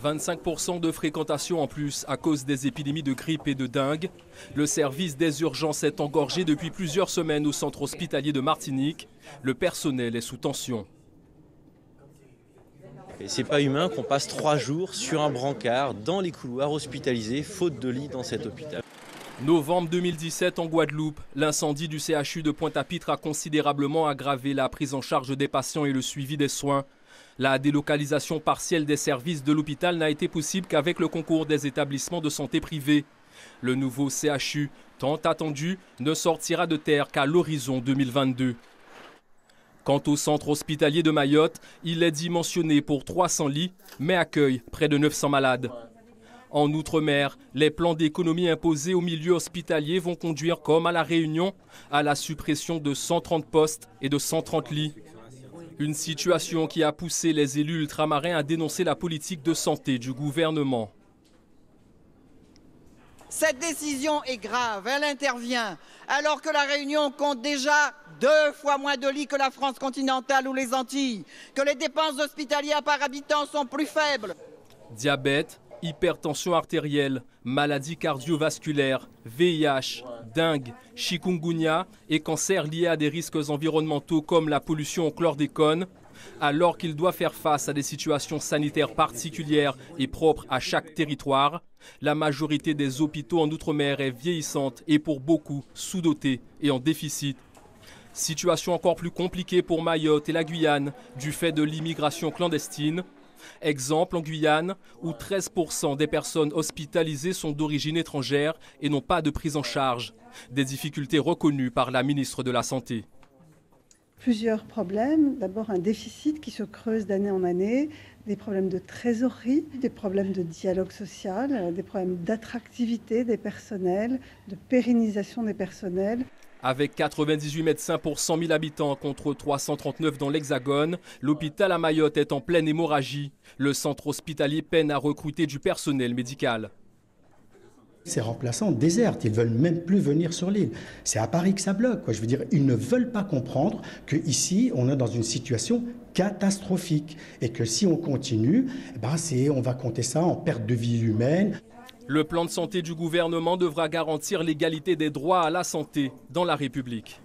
25% de fréquentation en plus à cause des épidémies de grippe et de dengue. Le service des urgences est engorgé depuis plusieurs semaines au centre hospitalier de Martinique. Le personnel est sous tension. C'est pas humain qu'on passe 3 jours sur un brancard dans les couloirs hospitalisés, faute de lit dans cet hôpital. Novembre 2017 en Guadeloupe, l'incendie du CHU de Pointe-à-Pitre a considérablement aggravé la prise en charge des patients et le suivi des soins. La délocalisation partielle des services de l'hôpital n'a été possible qu'avec le concours des établissements de santé privés. Le nouveau CHU, tant attendu, ne sortira de terre qu'à l'horizon 2022. Quant au centre hospitalier de Mayotte, il est dimensionné pour 300 lits, mais accueille près de 900 malades. En Outre-mer, les plans d'économie imposés au milieu hospitalier vont conduire, comme à La Réunion, à la suppression de 130 postes et de 130 lits. Une situation qui a poussé les élus ultramarins à dénoncer la politique de santé du gouvernement. Cette décision est grave, elle intervient alors que La Réunion compte déjà 2 fois moins de lits que la France continentale ou les Antilles, que les dépenses hospitalières par habitant sont plus faibles. Diabète, hypertension artérielle, maladies cardiovasculaires, VIH, dengue, chikungunya et cancers liés à des risques environnementaux comme la pollution au chlordécone. Alors qu'il doit faire face à des situations sanitaires particulières et propres à chaque territoire, la majorité des hôpitaux en Outre-mer est vieillissante et pour beaucoup sous-dotée et en déficit. Situation encore plus compliquée pour Mayotte et la Guyane du fait de l'immigration clandestine. Exemple en Guyane, où 13% des personnes hospitalisées sont d'origine étrangère et n'ont pas de prise en charge. Des difficultés reconnues par la ministre de la Santé. Plusieurs problèmes. D'abord un déficit qui se creuse d'année en année, des problèmes de trésorerie, des problèmes de dialogue social, des problèmes d'attractivité des personnels, de pérennisation des personnels. Avec 98 médecins pour 100 000 habitants contre 339 dans l'Hexagone, l'hôpital à Mayotte est en pleine hémorragie. Le centre hospitalier peine à recruter du personnel médical. Ces remplaçants désertent, ils ne veulent même plus venir sur l'île. C'est à Paris que ça bloque, quoi. Je veux dire, ils ne veulent pas comprendre qu'ici, on est dans une situation catastrophique et que si on continue, on va compter ça en perte de vie humaine. Le plan de santé du gouvernement devra garantir l'égalité des droits à la santé dans la République.